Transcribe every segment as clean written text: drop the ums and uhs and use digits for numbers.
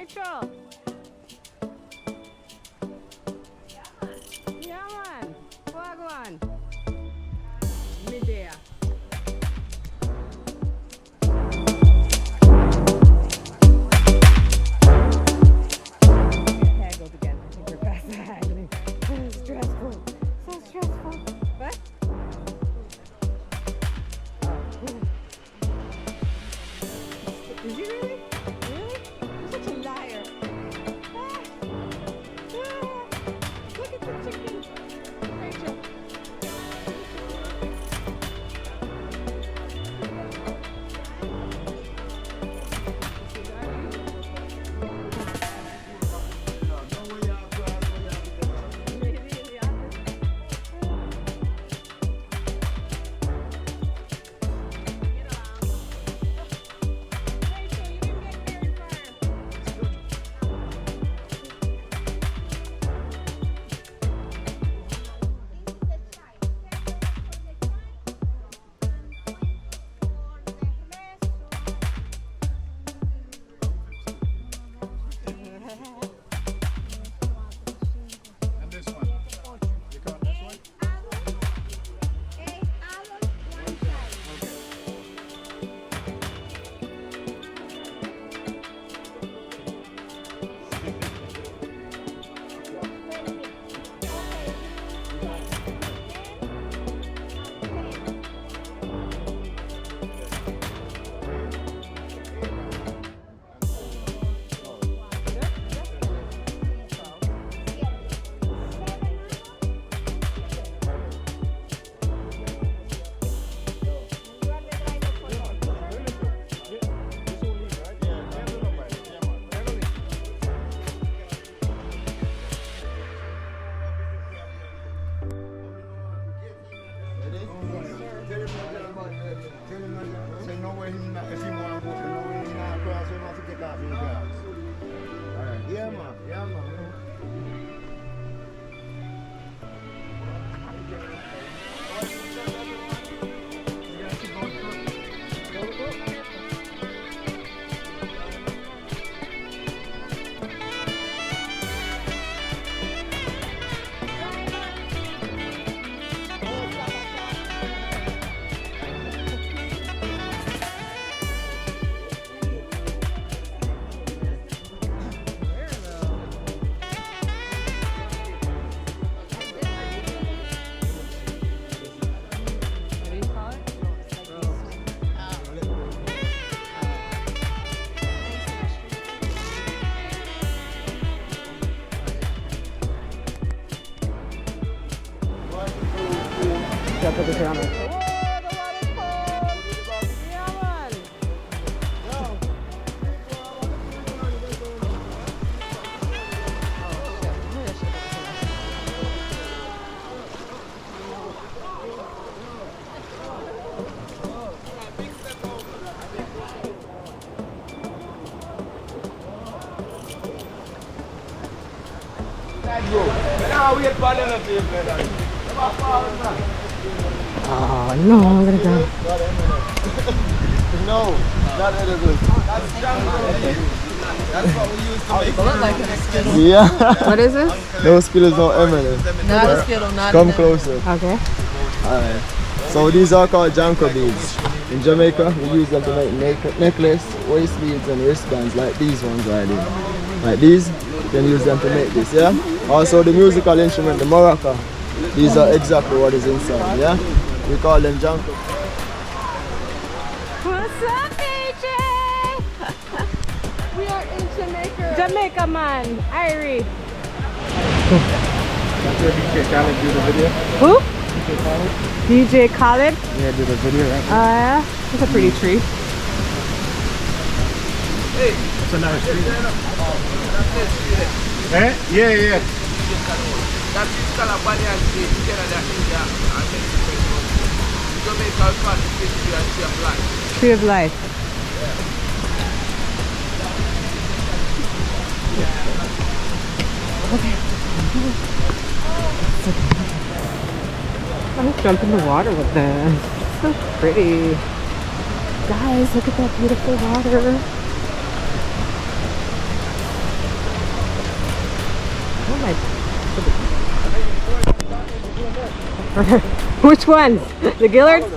Rachel. Yeah, man. Wagwan. Midday. Hair goes again. I think we're past the haggling. Stressful. So stressful. What? Is he really? Really? You're such a liar. Ah. Ah. Look at the chicken. Rachel. And this one. You got this one? Say no way he's not, if he want to walk, no way he's not across, we have to get off in the grass. Alright, yeah man, yeah man. Should I put this around it? Whoa, the water's cold! Yeah, man! Oh no, I'm gonna go. No, not edible. That's what we used to make. Look like a Skittle. Yeah. What is this? No Skittles, no M&M's. Not a Skittle, not Come a closer. Okay. Alright. So these are called Janko beads. In Jamaica, we use them to make necklace, waist beads and wristbands like these ones right here. Like these, you can use them to make this, yeah? Also the musical instrument, the maraca. These are exactly what is inside, yeah? We call them Janko. What's up, AJ? We are in Jamaica. Jamaica man, Irie. DJ Khaled do the video. Who? DJ Khaled? Yeah, do the video, right? Yeah. That's a pretty tree. It's a nice tree. Eh? Yeah, yeah. That is Calabanian Tree, Canada, India, and Mexico. Jamaica is called the Tree and Tree of Life. Tree of life. Let's jump in the water with them. So pretty. Guys, look at that beautiful water. Which ones? The Gillards?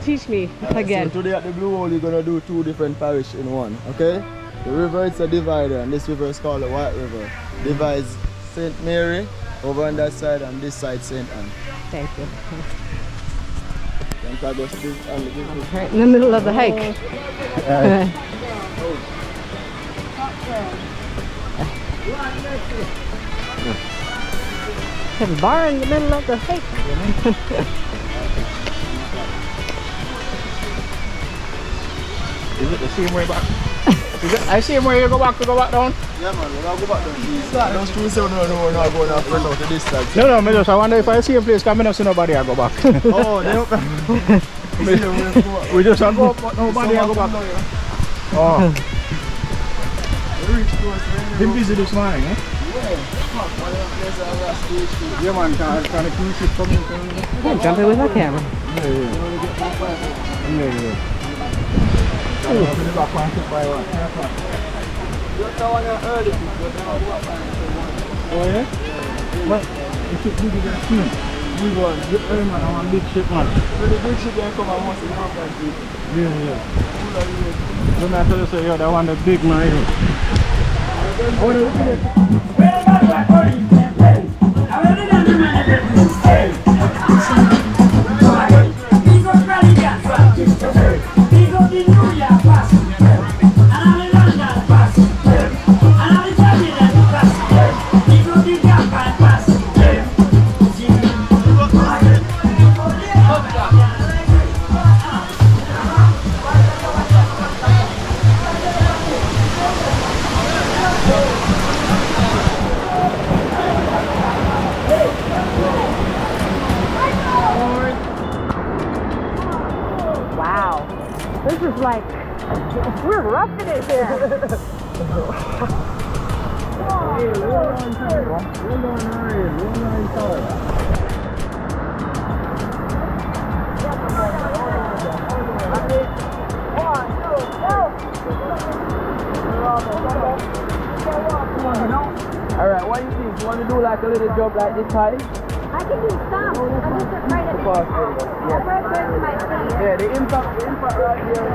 Teach me again. So today at the Blue Hole, you're gonna do 2 different parish in one, okay? The river is a divider, and this river is called the White River. Divides St. Mary over on that side, and this side St. Anne. Thank you. Then tag us this and this. Right in the middle of the hike. Have a bar in the middle of the hike. Is it the same way back? Is it the same way you go back down? Yeah, man, we're gonna go back down. Those 2 7 no, not going up front of the distance. No, I wonder if I see a place coming up, so nobody I go back. Oh, they don't. We just go up, but nobody I go back. Oh. Been busy this morning, eh? Yeah, man, can I keep it coming? Yeah, jump in with my camera. Yeah. Oh, yeah? What? You should do that soon. We go on, man, I want big ship, man. When the big ship then come, I must have that. Yeah. Don't I tell you, say, yo, that one the big man. This is like, we're roughing it here. Alright, what do you think? You want to do like a little jump like this high? I can do some. I'm just afraid of it. Yeah. I'm afraid of my feet. Yeah, the impact right here.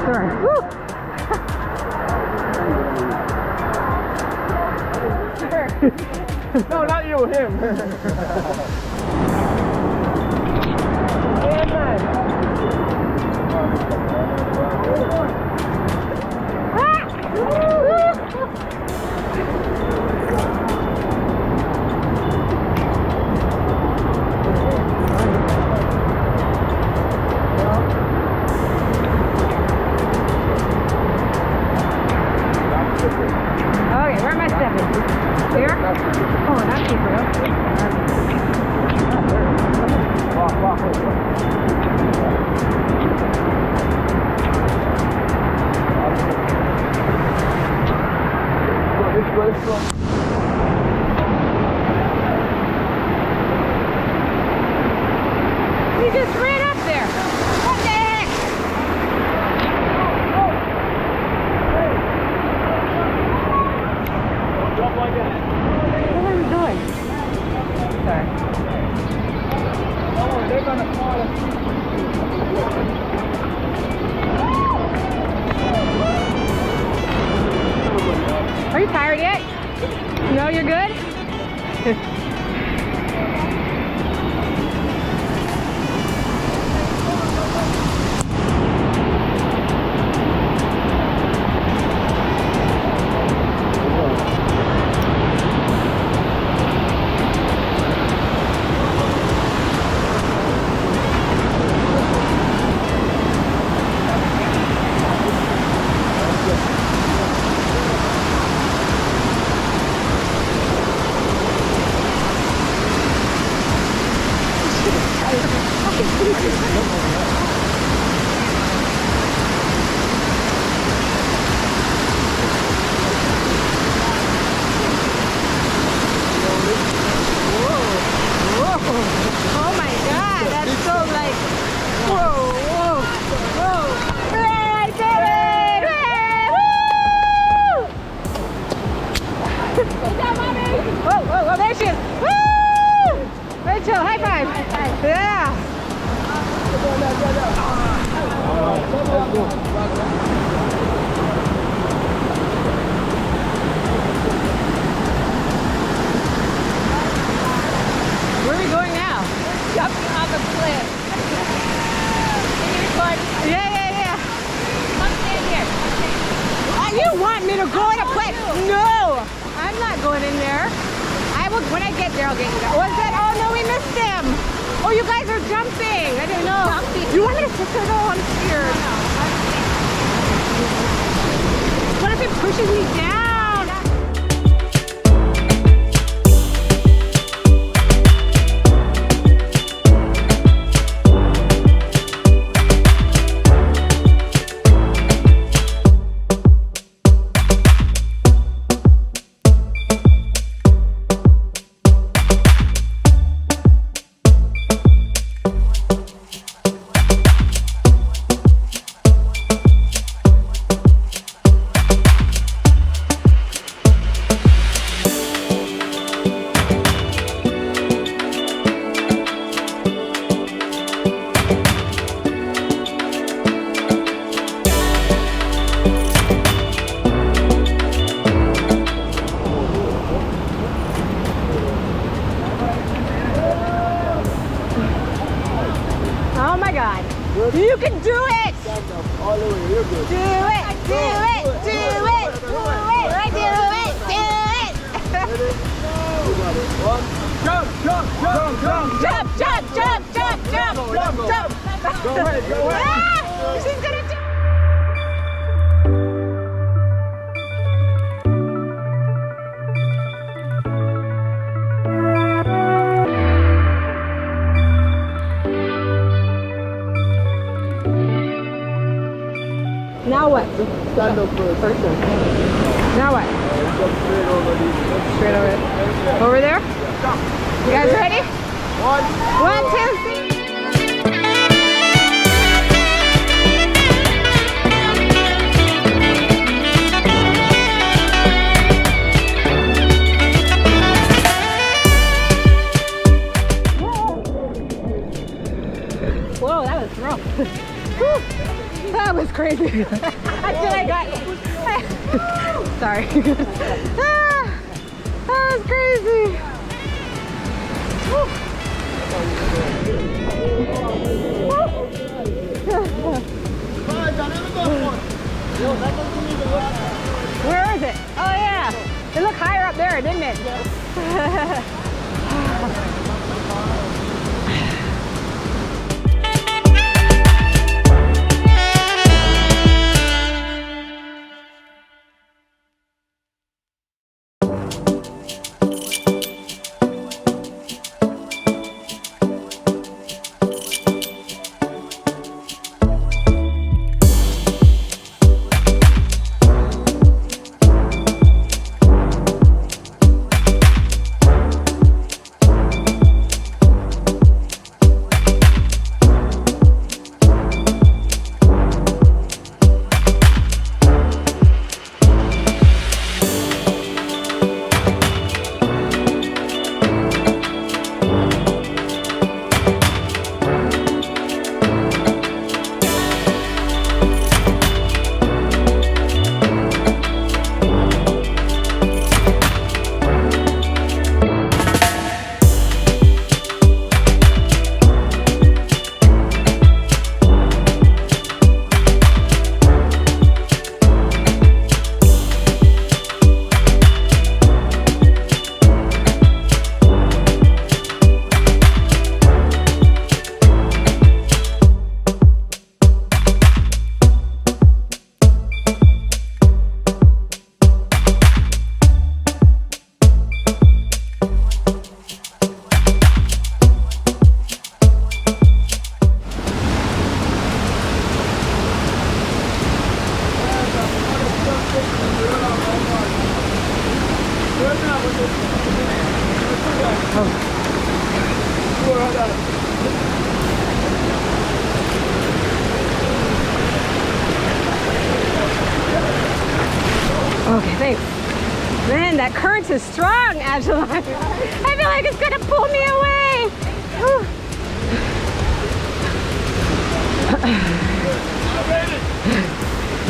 Sorry. Woo! No, not you, him. Yeah, man. Okay, where am I stepping? Here? Oh, that's cheaper. We just ran up there. What the heck? What are we doing? Sorry. Are you tired yet? No, you're good? Oh my god, that's so like, whoa, whoa, whoa. Hey, I did it! Hey, woo! Whoa, whoa, whoa, there she is! Woo! Rachel, high five! Yeah! Where are we going now? Jumping off a cliff. Can you record? Yeah. Come stand here. You want me to go in a place? No! I'm not going in there. I will, when I get there, I'll get you guys. What's that? Oh no, we missed them! Oh, you guys are jumping! I didn't know. You want me to sit there though? I'm scared. What if it pushes me down? Oh my God. You can do it! All the way, you're good. Do it! Do it! Do it! Do it! I do it! Do it! Jump, jump, jump, jump, Jump! Jump! Jump! Jump! Jump! Jump! Go ahead, go ahead. Ah! She's gonna do. Now what? Stand up first. Now what? Jump straight over these. Straight over there. Over there? You guys ready? One, two, three. Whoa, that was rough. Whew, that was crazy. Until I got. Sorry. Ah, that was crazy. Where is it? Oh yeah, it looked higher up there, didn't it? Okay, thanks. Man, that current is strong, Angela. I feel like it's gonna pull me away.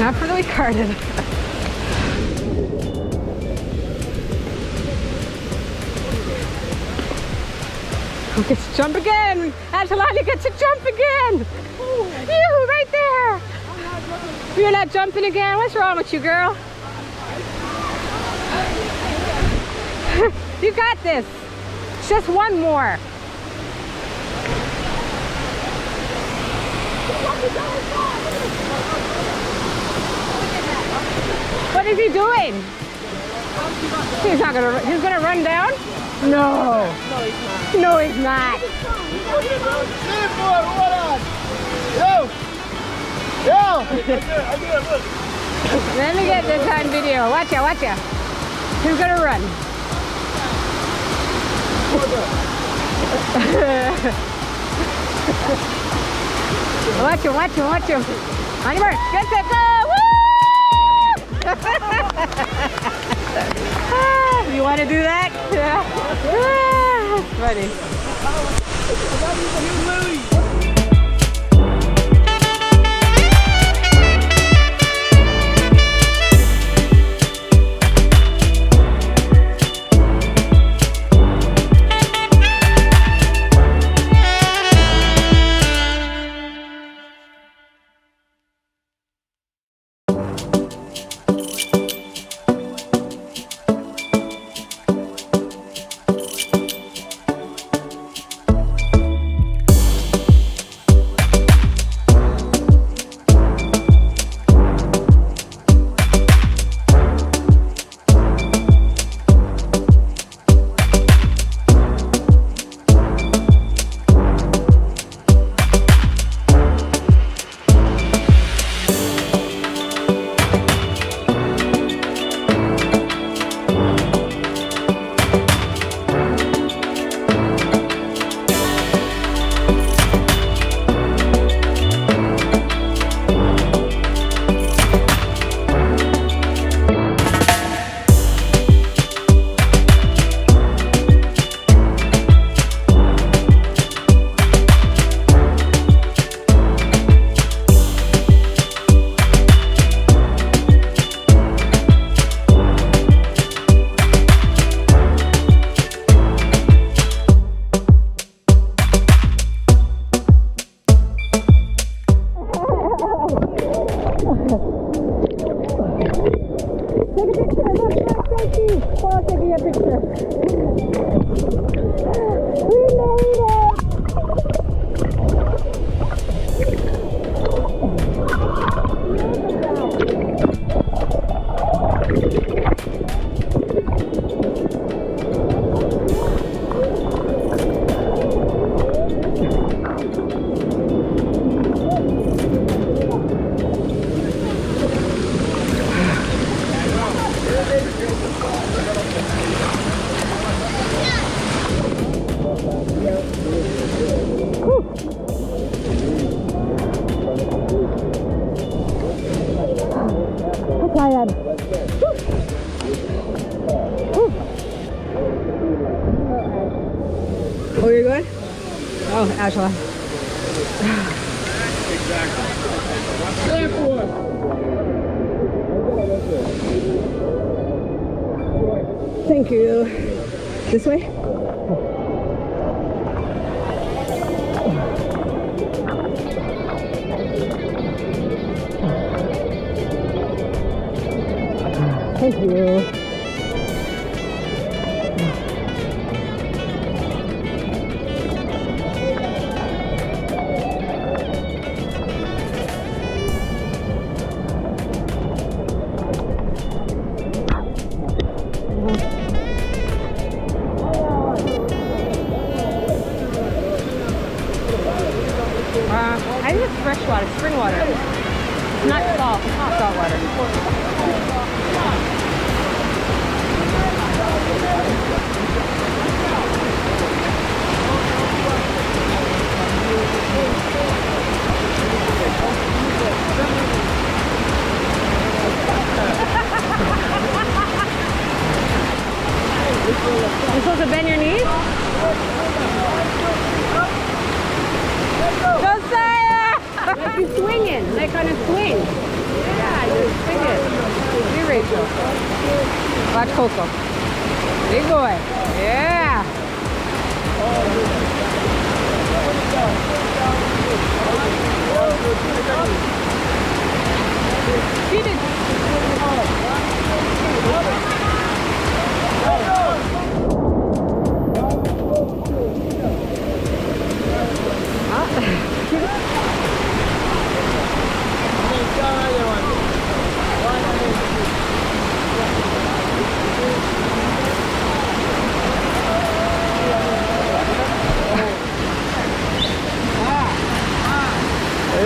Not for the weak-hearted. Who gets to jump again? Angela, you get to jump again. You right there. You're not jumping again. What's wrong with you, girl? You got this. Just one more. What is he doing? He's gonna run down? No. No, he's not. Let me get this on video. Watch out, watch out. He's gonna run. Watch him, watch him, watch him. On your mark, get set, go! Woo! You want to do that? Yeah. That's funny. Oh, you're good? Oh, Angela. Thank you. This way? Thank you. I think it's fresh water, spring water. It's not salt, it's not salt water. supposed to bend your knees? Josiah! Like you're swinging, like on a swing. Yeah, you're swinging. See Rachel. Watch Coco. Big boy. Yeah. She did.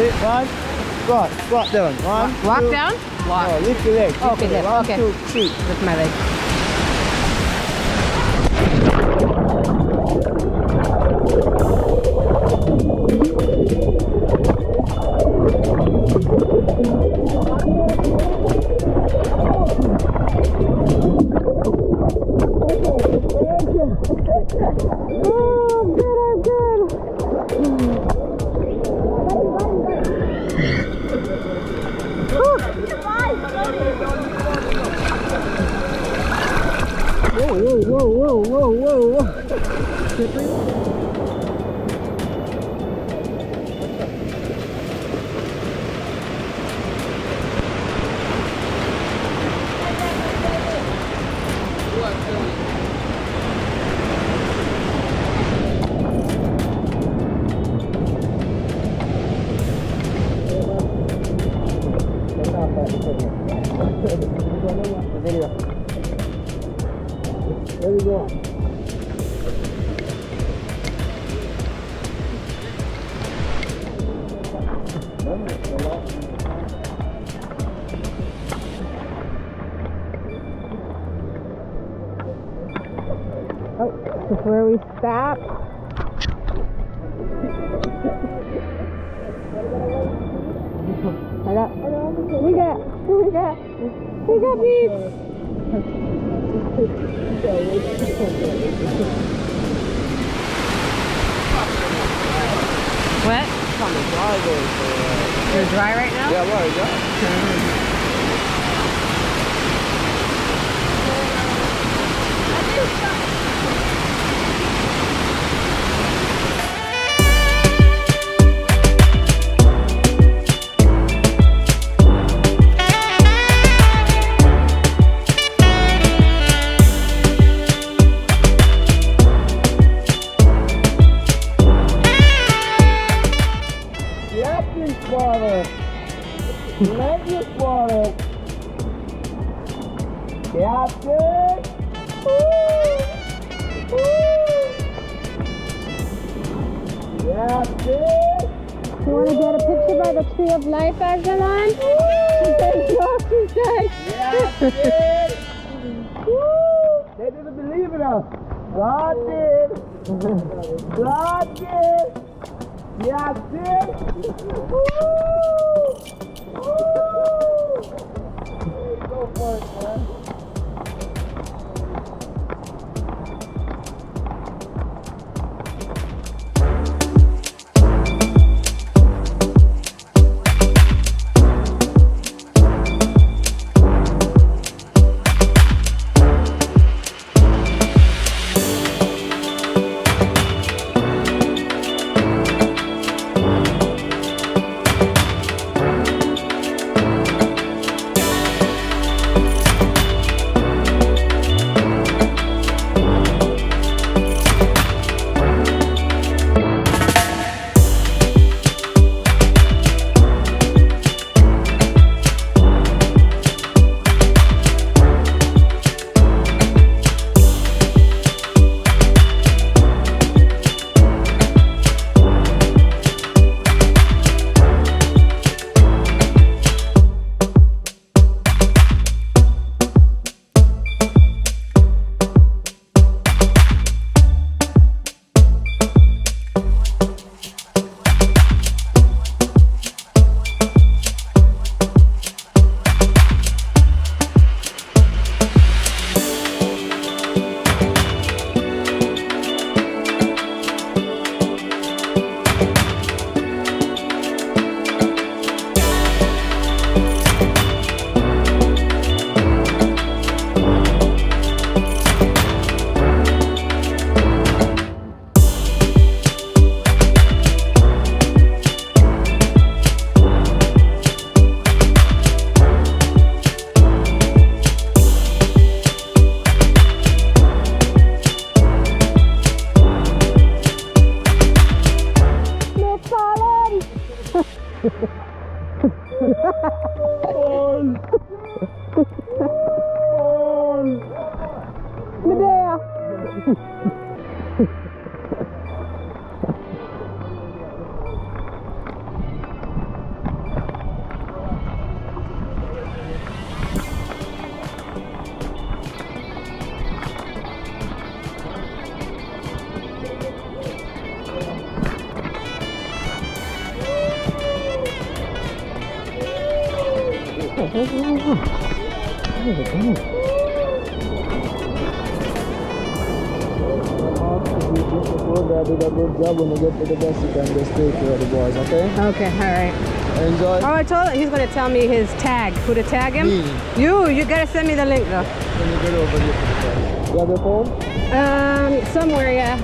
Ready? One. Squat down. One. Walk two. down? Walk. Oh, lift your leg. Okay, lift. One, Okay. 2, 3. Lift my leg. Whoa. There we go. Oh, this is where we stop. We got beats. What? You're dry right now? Yeah, well, yeah. Let you for it. Captain. Captain. You want to get a picture by the tree of life, Agilon? She said, no, she said. Captain. They didn't believe in us. God did. God did. Captain. Go for it, man. I did a good job. When you get to the bus, you can just take care of the boys, okay? Okay, all right. Enjoy. Oh, I told him he's gonna tell me his tag. Who to tag him? Me. You gotta send me the link though. When you get over here to the bus. You have your phone? Somewhere, yeah.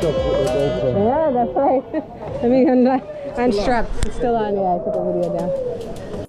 Yeah, that's right. Let me unstrap. It's still on. Yeah, I took the video down.